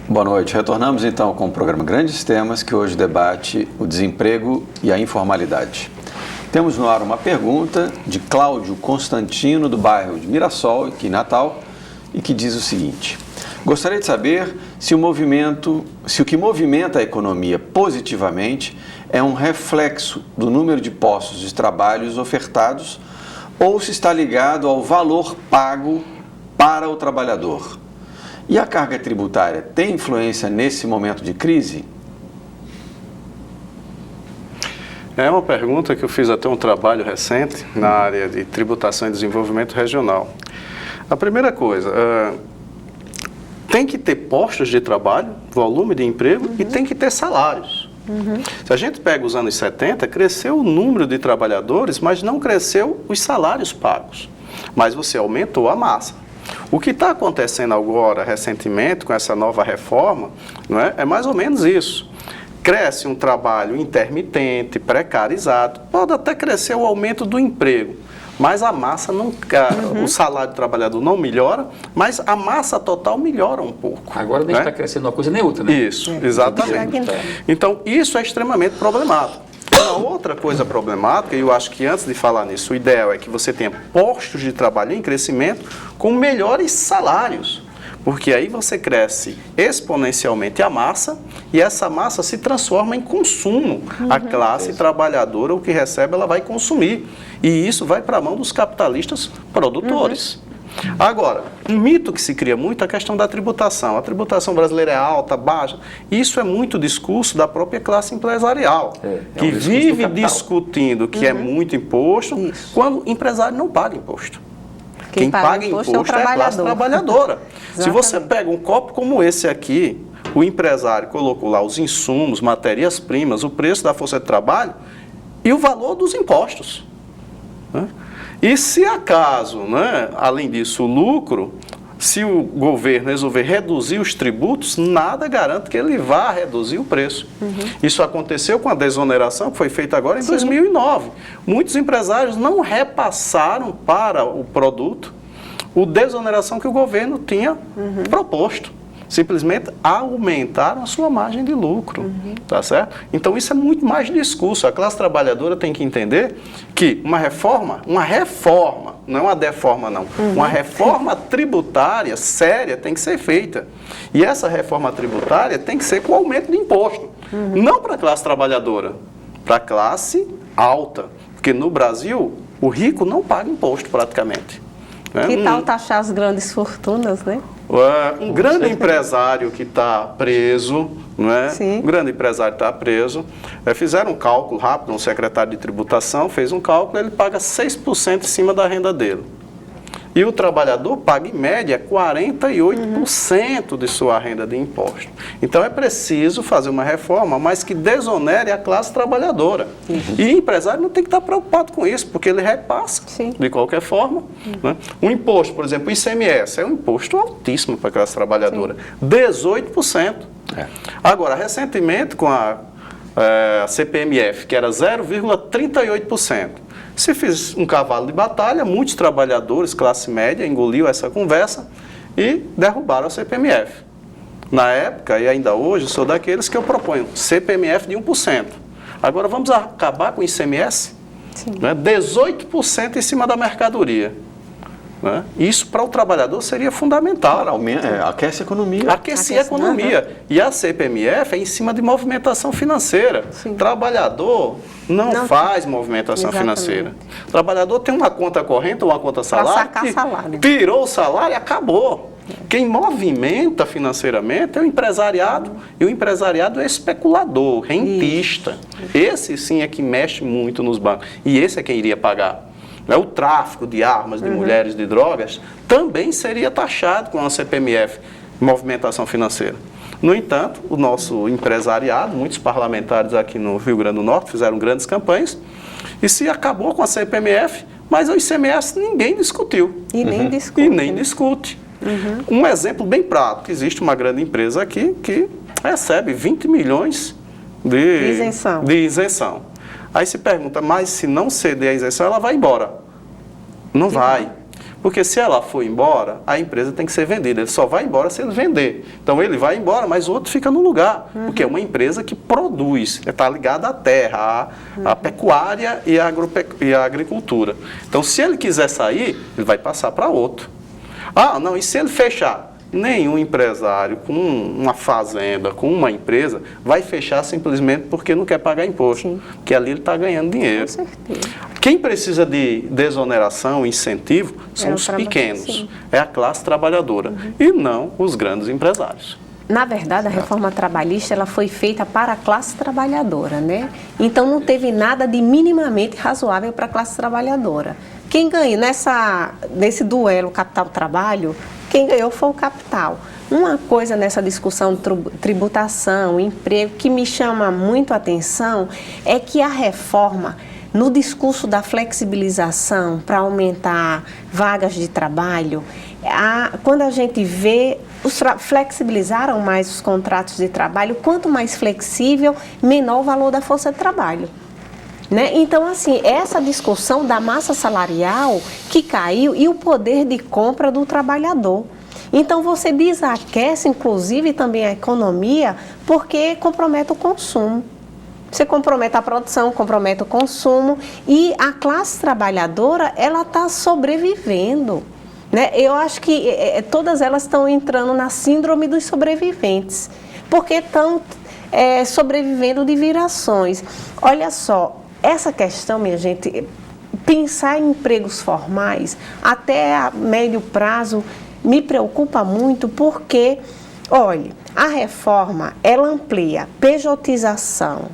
Boa noite. Retornamos então com o programa Grandes Temas, que hoje debate o desemprego e a informalidade. Temos no ar uma pergunta de Cláudio Constantino, do bairro de Mirassol, aqui em Natal, e que diz o seguinte: gostaria de saber se o que movimenta a economia positivamente é um reflexo do número de postos de trabalho ofertados ou se está ligado ao valor pago para o trabalhador. E a carga tributária tem influência nesse momento de crise? É uma pergunta que eu fiz até um trabalho recente na área de tributação e desenvolvimento regional. A primeira coisa, tem que ter postos de trabalho, volume de emprego e tem que ter salários. Se a gente pega os anos 70, cresceu o número de trabalhadores, mas não cresceu os salários pagos. Mas você aumentou a massa. O que está acontecendo agora, recentemente, com essa nova reforma, não é? É mais ou menos isso. Cresce um trabalho intermitente, precarizado, pode até crescer o aumento do emprego, mas a massa não, o salário do trabalhador não melhora, mas a massa total melhora um pouco. Agora a gente está crescendo uma coisa nem outra, né? Isso, exatamente. Então, isso é extremamente problemático. Uma outra coisa problemática, e eu acho que antes de falar nisso, o ideal é que você tenha postos de trabalho em crescimento com melhores salários, porque aí você cresce exponencialmente a massa e essa massa se transforma em consumo. A classe trabalhadora, o que recebe, ela vai consumir. E isso vai para a mão dos capitalistas produtores. Agora, um mito que se cria muito é a questão da tributação. A tributação brasileira é alta, baixa. Isso é muito discurso da própria classe empresarial, que vive discutindo que é muito imposto, quando o empresário não paga imposto. Quem paga imposto é a classe trabalhadora. Se você pega um copo como esse aqui, o empresário colocou lá os insumos, matérias-primas, o preço da força de trabalho e o valor dos impostos, né? E se acaso, né, além disso, o lucro, se o governo resolver reduzir os tributos, nada garante que ele vá reduzir o preço. Isso aconteceu com a desoneração que foi feita agora em 2009. Muitos empresários não repassaram para o produto a desoneração que o governo tinha proposto. Simplesmente aumentaram a sua margem de lucro, tá certo? Então isso é muito mais discurso. A classe trabalhadora tem que entender que uma reforma, não é uma deforma não, uma reforma tributária séria tem que ser feita. E essa reforma tributária tem que ser com aumento de imposto, não para a classe trabalhadora, para a classe alta. Porque no Brasil, o rico não paga imposto praticamente. Que tal taxar as grandes fortunas, né? Um grande empresário que está preso, não é? Um grande empresário está preso, fizeram um cálculo rápido, um secretário de tributação fez um cálculo, ele paga 6% em cima da renda dele. E o trabalhador paga, em média, 48% de sua renda de imposto. Então, é preciso fazer uma reforma, mas que desonere a classe trabalhadora. E o empresário não tem que estar preocupado com isso, porque ele repassa, de qualquer forma. Né? Um imposto, por exemplo, o ICMS, é um imposto altíssimo para a classe trabalhadora, 18%. Agora, recentemente, com a CPMF, que era 0,38%, se fez um cavalo de batalha, muitos trabalhadores, classe média, engoliu essa conversa e derrubaram a CPMF. Na época, e ainda hoje, sou daqueles que eu proponho CPMF de 1%. Agora vamos acabar com o ICMS? Né? 18% em cima da mercadoria. Né? Isso para o trabalhador seria fundamental. Aquece a economia. Aquecer a economia. E a CPMF é em cima de movimentação financeira. Trabalhador não faz movimentação financeira. O trabalhador tem uma conta corrente, uma conta salário, tirou o salário e acabou. Quem movimenta financeiramente é o empresariado, e o empresariado é especulador, rentista. Esse sim é que mexe muito nos bancos. E esse é quem iria pagar. O tráfico de armas, de mulheres, de drogas, também seria taxado com a CPMF, movimentação financeira. No entanto, o nosso empresariado, muitos parlamentares aqui no Rio Grande do Norte fizeram grandes campanhas, e se acabou com a CPMF, mas o ICMS ninguém discutiu. E nem discute. Um exemplo bem prático, existe uma grande empresa aqui que recebe 20 milhões de isenção. Aí se pergunta, mas se não ceder a isenção, ela vai embora. Não vai. Porque se ela for embora, a empresa tem que ser vendida. Ele só vai embora se ele vender. Então ele vai embora, mas o outro fica no lugar. Porque é uma empresa que produz, está ligada à terra, à pecuária e à agricultura. Então se ele quiser sair, ele vai passar para outro. Ah, não, e se ele fechar? Nenhum empresário com uma fazenda, com uma empresa, vai fechar simplesmente porque não quer pagar imposto. Sim. Porque ali ele está ganhando dinheiro. Com certeza. Quem precisa de desoneração, incentivo, são os pequenos. Sim. É a classe trabalhadora. E não os grandes empresários. Na verdade, a reforma trabalhista ela foi feita para a classe trabalhadora, né? Então não teve nada de minimamente razoável para a classe trabalhadora. Quem ganha nesse duelo capital-trabalho, quem ganhou foi o capital. Uma coisa nessa discussão de tributação, emprego, que me chama muito a atenção é que a reforma, no discurso da flexibilização para aumentar vagas de trabalho, quando a gente vê, flexibilizaram mais os contratos de trabalho, quanto mais flexível, menor o valor da força de trabalho. Né? Então, assim, essa discussão da massa salarial que caiu e o poder de compra do trabalhador. Então, você desaquece, inclusive, também a economia, porque compromete o consumo. Você compromete a produção, compromete o consumo e a classe trabalhadora, ela está sobrevivendo. Né? Eu acho que todas elas estão entrando na síndrome dos sobreviventes, porque estão sobrevivendo de virações. Olha só, essa questão, minha gente, pensar em empregos formais até a médio prazo me preocupa muito porque, olha, a reforma, ela amplia pejotização,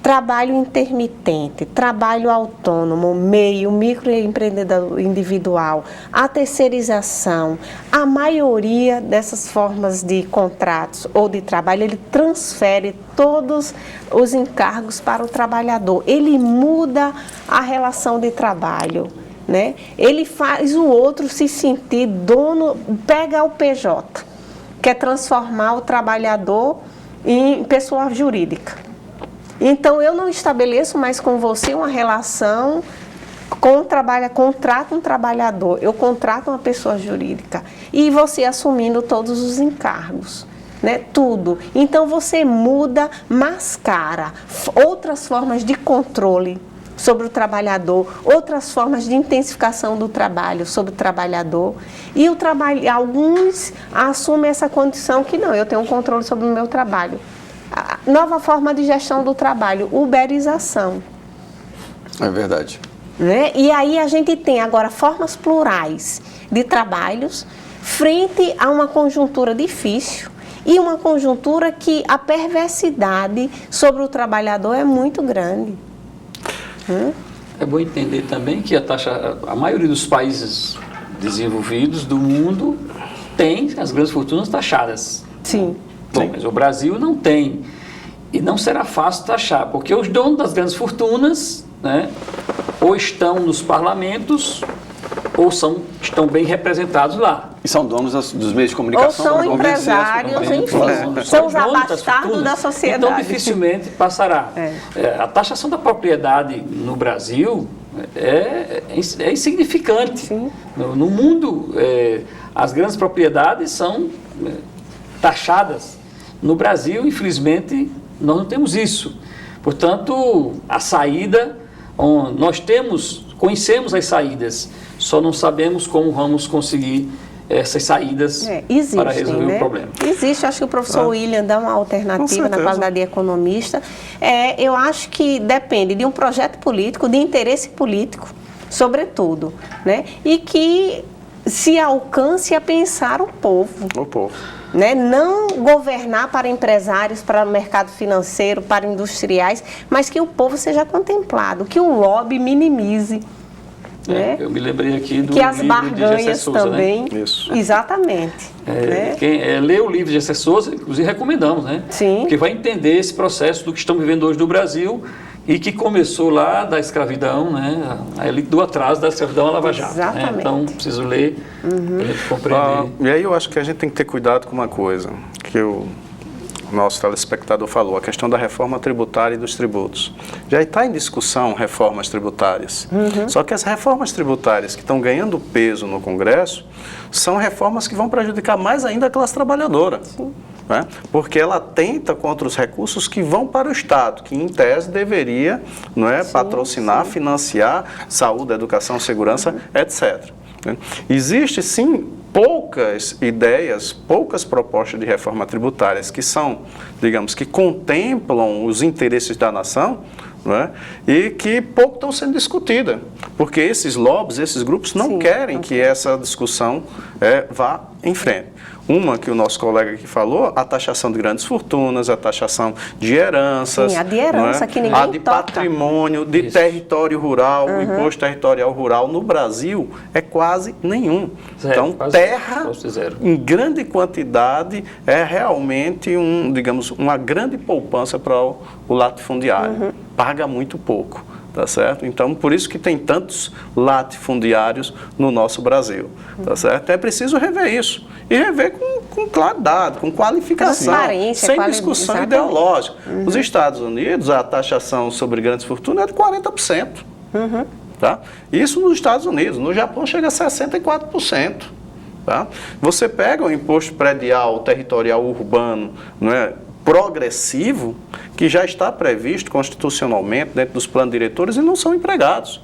trabalho intermitente, trabalho autônomo, microempreendedor individual, a terceirização, a maioria dessas formas de contratos ou de trabalho, ele transfere todos os encargos para o trabalhador, ele muda a relação de trabalho, né? Ele faz o outro se sentir dono, pega o PJ, quer transformar o trabalhador em pessoa jurídica. Então, eu não estabeleço mais com você uma relação contrato um trabalhador, eu contrato uma pessoa jurídica e você assumindo todos os encargos, né? Tudo. Então, você muda, mascara outras formas de controle sobre o trabalhador, outras formas de intensificação do trabalho sobre o trabalhador e alguns assumem essa condição que não, eu tenho um controle sobre o meu trabalho. A nova forma de gestão do trabalho, uberização. É verdade. Né? E aí a gente tem agora formas plurais de trabalhos frente a uma conjuntura difícil e uma conjuntura que a perversidade sobre o trabalhador é muito grande. É bom entender também que a maioria dos países desenvolvidos do mundo tem as grandes fortunas taxadas. Sim. Bom, mas o Brasil não tem. E não será fácil taxar, porque os donos das grandes fortunas, né, ou estão nos parlamentos, ou estão bem representados lá. E são donos dos meios de comunicação. Ou são empresários, enfim. São os abastardos da sociedade. Então, dificilmente passará. A taxação da propriedade no Brasil é insignificante. Sim. No mundo, as grandes propriedades são taxadas. No Brasil, infelizmente, nós não temos isso. Portanto, a saída, nós conhecemos as saídas, só não sabemos como vamos conseguir essas saídas para resolver o problema. Existe, acho que o professor William dá uma alternativa na qualidade de economista. Eu acho que depende de um projeto político, de interesse político, sobretudo, né? E que se alcance a pensar o povo. O povo. Né? Não governar para empresários, para o mercado financeiro, para industriais, mas que o povo seja contemplado, que o lobby minimize. Né? Eu me lembrei aqui do que as livro de Gessé barganhas Souza, também. Né? Isso. Exatamente. Né? Quem lê o livro de Gessé Souza, inclusive recomendamos, né? Sim. Porque vai entender esse processo do que estamos vivendo hoje no Brasil e que começou lá da escravidão, né? A elite do atraso da escravidão à Lava Jato. Exatamente. Né? Então, preciso ler para a gente compreender. E aí eu acho que a gente tem que ter cuidado com uma coisa, que nosso telespectador falou, a questão da reforma tributária e dos tributos. Já está em discussão reformas tributárias. Só que as reformas tributárias que estão ganhando peso no Congresso são reformas que vão prejudicar mais ainda a classe trabalhadora. Né? Porque ela atenta contra os recursos que vão para o Estado, que em tese deveria, não é, patrocinar, financiar saúde, educação, segurança, etc. Né? Existe sim poucas ideias, poucas propostas de reforma tributárias que são, digamos, que contemplam os interesses da nação, não é? E que pouco estão sendo discutidas, porque esses lobbies, esses grupos não querem que essa discussão vá em frente. Uma que o nosso colega aqui falou, a taxação de grandes fortunas, a taxação de heranças. Sim, a de herança, que ninguém a de toca. Patrimônio, de território rural, o imposto territorial rural no Brasil é quase nenhum. Então, terra em grande quantidade é realmente digamos, uma grande poupança para o latifundiário. Paga muito pouco. Tá certo? Então, por isso que tem tantos latifundiários no nosso Brasil, tá certo? É preciso rever isso, e rever com claridade, com qualificação, sem discussão ideológica. Os Estados Unidos, a taxação sobre grandes fortunas é de 40%. Tá? Isso nos Estados Unidos, no Japão chega a 64%. Tá? Você pega o imposto predial, territorial urbano, não é? Progressivo, que já está previsto constitucionalmente dentro dos planos diretores e não são empregados.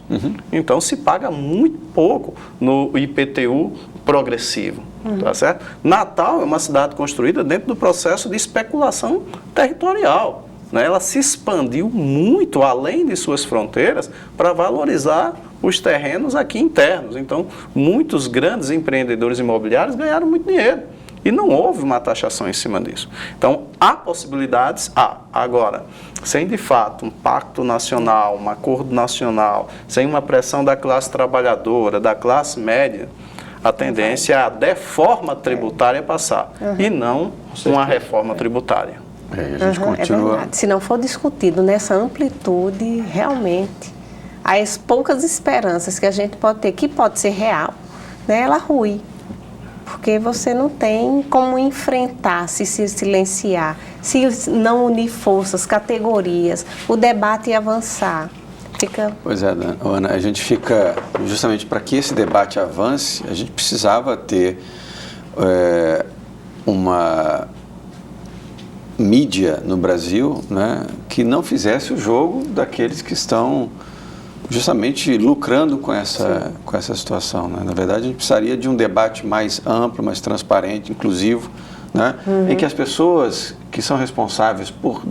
Então, se paga muito pouco no IPTU progressivo. Tá certo? Natal é uma cidade construída dentro do processo de especulação territorial. Né? Ela se expandiu muito além de suas fronteiras para valorizar os terrenos aqui internos. Então, muitos grandes empreendedores imobiliários ganharam muito dinheiro. E não houve uma taxação em cima disso. Então, há possibilidades? Há. Agora, sem de fato um pacto nacional, um acordo nacional, sem uma pressão da classe trabalhadora, da classe média, a tendência é a deforma tributária passar, e não uma reforma tributária. A gente continua... É verdade. Se não for discutido nessa amplitude, realmente, as poucas esperanças que a gente pode ter, que pode ser real, né, ela rui. Porque você não tem como enfrentar, se silenciar, se não unir forças, categorias, o debate avançar. Pois é, Ana, a gente fica, justamente para que esse debate avance, a gente precisava ter uma mídia no Brasil, né, que não fizesse o jogo daqueles que estão justamente lucrando com essa situação. Né? Na verdade, a gente precisaria de um debate mais amplo, mais transparente, inclusivo, né? Em que as pessoas que são responsáveis por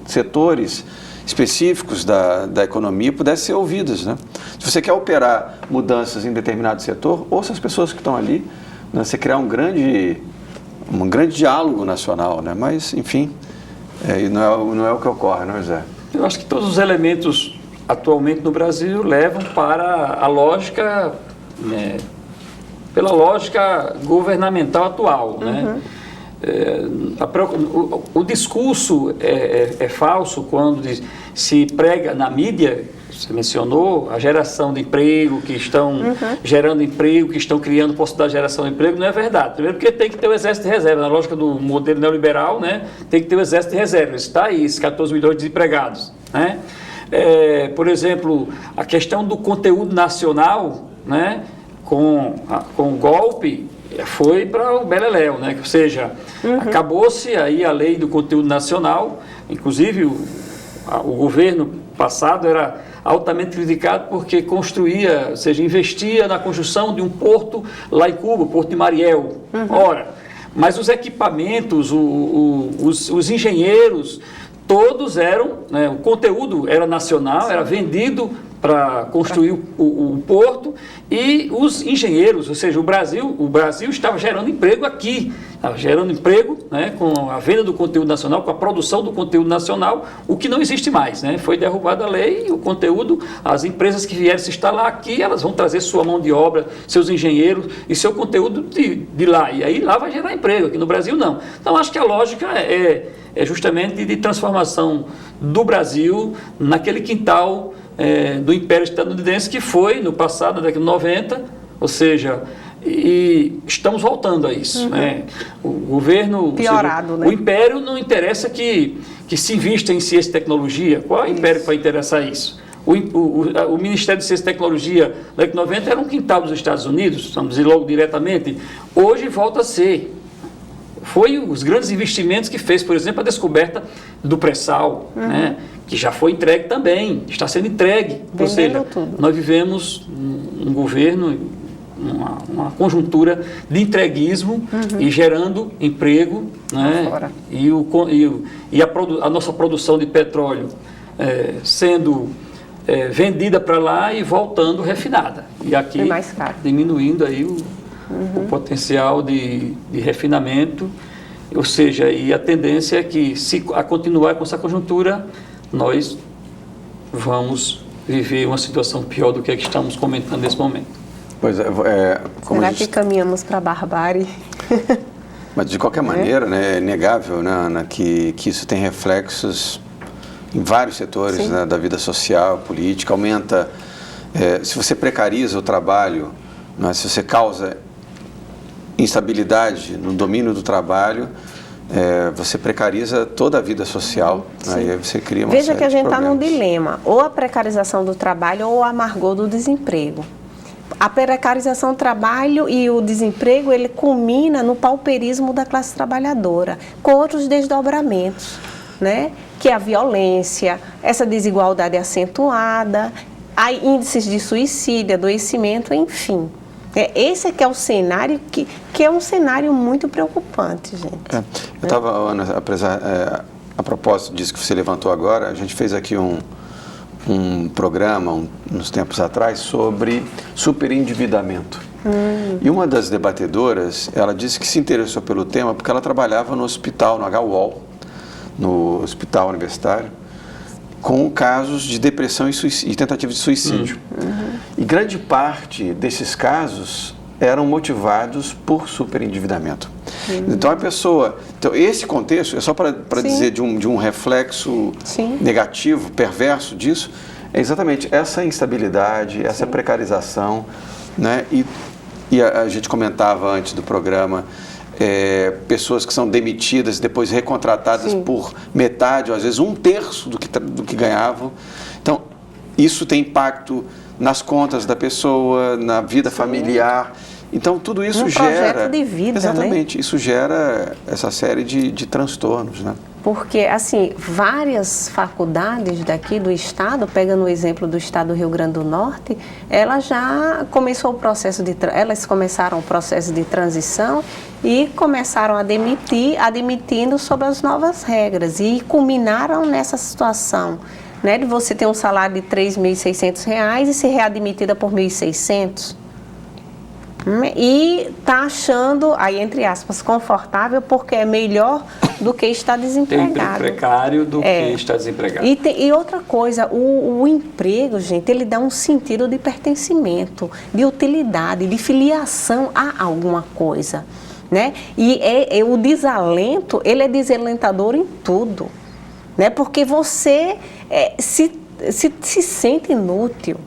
setores específicos da economia pudessem ser ouvidas. Né? Se você quer operar mudanças em determinado setor, ouça as pessoas que estão ali, né? Você criar um grande diálogo nacional, né? Mas, enfim, não é o que ocorre, não é, Zé? Eu acho que todos os elementos atualmente no Brasil levam para a lógica, né, pela lógica governamental atual. Né? O discurso é falso quando se prega na mídia, você mencionou, a geração de emprego, que estão gerando emprego, que estão criando possibilidade de geração de emprego, não é verdade. Primeiro porque tem que ter o exército de reserva, na lógica do modelo neoliberal, né, tem que ter o exército de reserva, está aí, esses 14 milhões de desempregados. Né? Por exemplo, a questão do conteúdo nacional, né, com o golpe, foi para o beleléu, né? Ou seja, acabou-se aí a lei do conteúdo nacional, inclusive o governo passado era altamente criticado porque construía, ou seja, investia na construção de um porto lá em Cuba, o Porto de Mariel. Ora, mas os equipamentos, os engenheiros, todos eram, né, o conteúdo era nacional, era vendido para construir o porto, e os engenheiros, ou seja, o Brasil estava gerando emprego aqui, estava gerando emprego, né, com a venda do conteúdo nacional, com a produção do conteúdo nacional, o que não existe mais. Né? Foi derrubada a lei e o conteúdo, as empresas que vierem se instalar aqui, elas vão trazer sua mão de obra, seus engenheiros e seu conteúdo de lá, e aí lá vai gerar emprego, aqui no Brasil não. Então acho que a lógica é justamente de transformação do Brasil naquele quintal do Império Estadunidense que foi no passado, na década de 90, ou seja, E estamos voltando a isso. Né? O governo... Piorado, seja, né? O império não interessa que se invista em ciência e tecnologia. Qual é o império que vai interessar isso? O Ministério de Ciência e Tecnologia, na década de 90, era um quintal dos Estados Unidos, vamos dizer logo diretamente. Hoje volta a ser. Foi os grandes investimentos que fez, por exemplo, a descoberta do pré-sal, né? Que já foi entregue também, está sendo entregue. Ou seja, nós vivemos um governo, uma conjuntura de entreguismo e gerando emprego, né? E a nossa produção de petróleo sendo vendida para lá e voltando refinada. E aqui mais caro. Diminuindo aí o potencial de refinamento, ou seja, e a tendência é que, se a continuar com essa conjuntura, nós vamos viver uma situação pior do que a que estamos comentando nesse momento. Pois como será que caminhamos para a barbárie? Mas, de qualquer maneira, né, é inegável, né, Ana, que isso tem reflexos em vários setores, né, da vida social, política, aumenta... se você precariza o trabalho, né, se você causa instabilidade no domínio do trabalho, você precariza toda a vida social, né, e aí você cria uma Veja série que a gente de está num problemas. dilema, ou a precarização do trabalho ou o amargor do desemprego. A precarização do trabalho e o desemprego, ele culmina no pauperismo da classe trabalhadora, com outros desdobramentos, né? Que é a violência, essa desigualdade acentuada, há índices de suicídio, adoecimento, enfim. Esse é que é o cenário que é um cenário muito preocupante, gente. Eu estava, Ana, a propósito disso que você levantou agora, a gente fez aqui um programa, uns tempos atrás, sobre superendividamento. E uma das debatedoras, ela disse que se interessou pelo tema porque ela trabalhava no hospital, no HUOL, no hospital universitário, com casos de depressão e tentativa de suicídio. E grande parte desses casos eram motivados por superendividamento. Então, a pessoa... Então, esse contexto, é só para dizer de um reflexo negativo, perverso disso, é exatamente essa instabilidade, essa precarização, né? E a gente comentava antes do programa, pessoas que são demitidas, depois recontratadas por metade, ou às vezes 1/3 do que ganhavam. Então, isso tem impacto nas contas da pessoa, na vida familiar. Então, tudo isso gera... projeto de vida, exatamente, né? isso gera essa série de transtornos, né? Porque, assim, várias faculdades daqui do estado, pegando o exemplo do estado do Rio Grande do Norte, ela já começou o processo elas começaram o processo de transição e começaram a admitindo sob as novas regras e culminaram nessa situação, né, de você ter um salário de R$ 3.600 e ser readmitida por R$ 1.600. E está achando, aí entre aspas, confortável, porque é melhor do que estar desempregado. Tem emprego precário do que estar desempregado. E outra coisa, o emprego, gente, ele dá um sentido de pertencimento, de utilidade, de filiação a alguma coisa, né? E o desalento, ele é desalentador em tudo, né? Porque você se sente inútil.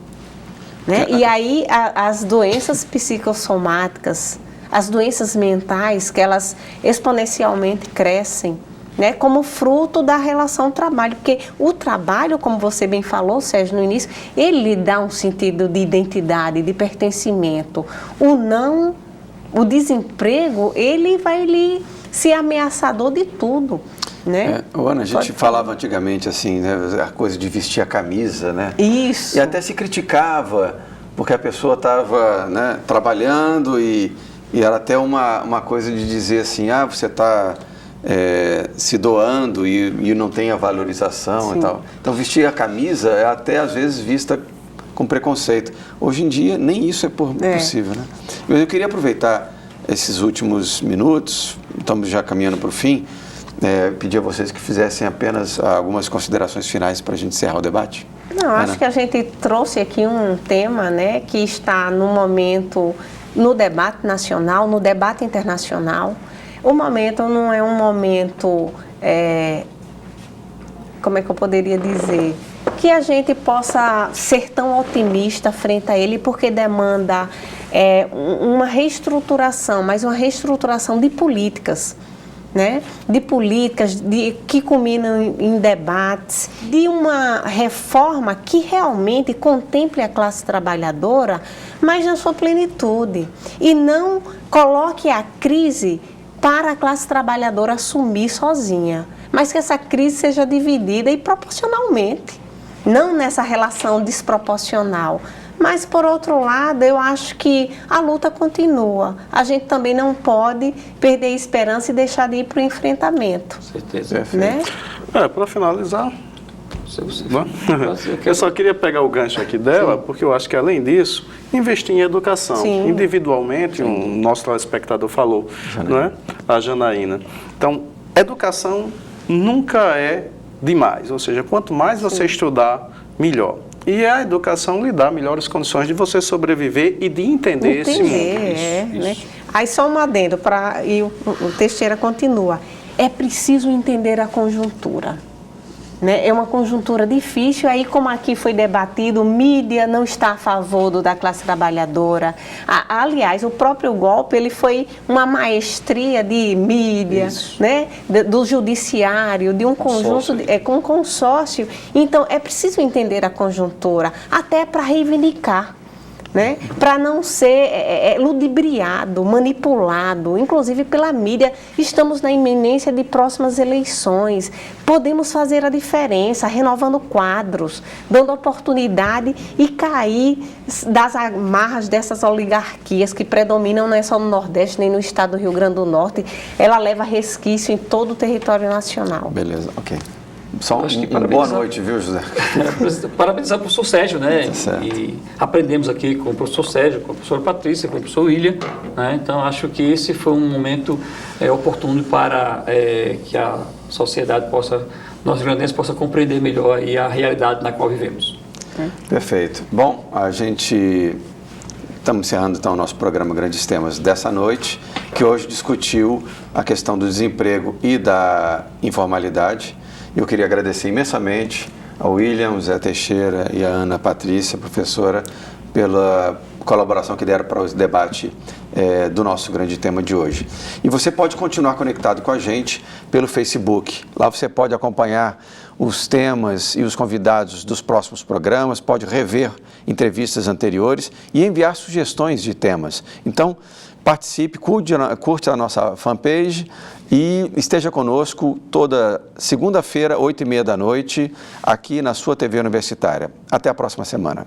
Né? E aí as doenças psicossomáticas, as doenças mentais, que elas exponencialmente crescem, né? Como fruto da relação trabalho. Porque o trabalho, como você bem falou, Sérgio, no início, ele dá um sentido de identidade, de pertencimento. O desemprego, ele vai ser ameaçador de tudo. Né? Ana, a gente falava antigamente assim, né, a coisa de vestir a camisa, né? Isso. E até se criticava, porque a pessoa estava, né, trabalhando e era até uma coisa de dizer assim, você está se doando e não tem a valorização e tal. Então, vestir a camisa é até às vezes vista com preconceito. Hoje em dia, nem isso é possível, né? Eu queria aproveitar esses últimos minutos, estamos já caminhando para o fim, pedir a vocês que fizessem apenas algumas considerações finais para a gente encerrar o debate. Não, acho que a gente trouxe aqui um tema, né, que está no momento, no debate nacional, no debate internacional. O momento não é um momento, como é que eu poderia dizer, que a gente possa ser tão otimista frente a ele, porque demanda uma reestruturação, mas uma reestruturação de políticas, né? De políticas que culminam em debates, de uma reforma que realmente contemple a classe trabalhadora, mas na sua plenitude, e não coloque a crise para a classe trabalhadora assumir sozinha, mas que essa crise seja dividida e proporcionalmente, não nessa relação desproporcional. Mas, por outro lado, eu acho que a luta continua. A gente também não pode perder a esperança e deixar de ir para o enfrentamento. Com certeza. Né? Para finalizar, eu só queria pegar o gancho aqui dela, porque eu acho que, além disso, investir em educação. Sim. Individualmente, o nosso telespectador falou, não é? A Janaína. Então, educação nunca é demais. Ou seja, quanto mais você estudar, melhor. E a educação lhe dá melhores condições de você sobreviver e de entender esse mundo. Né? Aí só um adendo, e o Teixeira continua. É preciso entender a conjuntura. Né? É uma conjuntura difícil, aí como aqui foi debatido, mídia não está a favor da classe trabalhadora. Aliás, o próprio golpe ele foi uma maestria de mídia, né? Do judiciário, de um conjunto, com um consórcio. Então, é preciso entender a conjuntura, até para reivindicar. Né? Para não ser ludibriado, manipulado, inclusive pela mídia. Estamos na iminência de próximas eleições. Podemos fazer a diferença, renovando quadros, dando oportunidade e cair das amarras dessas oligarquias que predominam não é só no Nordeste, nem no estado do Rio Grande do Norte. Ela leva resquício em todo o território nacional. Beleza, ok. Só uma boa noite, viu, José? Parabenizar o professor Sérgio, né? Tá, e aprendemos aqui com o professor Sérgio, com a professora Patrícia, com o professor William, né? Então, acho que esse foi um momento oportuno para que a sociedade possa, nós grandenses, possa compreender melhor aí a realidade na qual vivemos. Perfeito. Bom, estamos encerrando então o nosso programa Grandes Temas dessa noite, que hoje discutiu a questão do desemprego e da informalidade. Eu queria agradecer imensamente ao William, Zé Teixeira e a Ana Patrícia, professora, pela colaboração que deram para o debate do nosso grande tema de hoje. E você pode continuar conectado com a gente pelo Facebook. Lá você pode acompanhar os temas e os convidados dos próximos programas, pode rever entrevistas anteriores e enviar sugestões de temas. Então, participe, curte a nossa fanpage e esteja conosco toda segunda-feira, 20h30, aqui na sua TV Universitária. Até a próxima semana.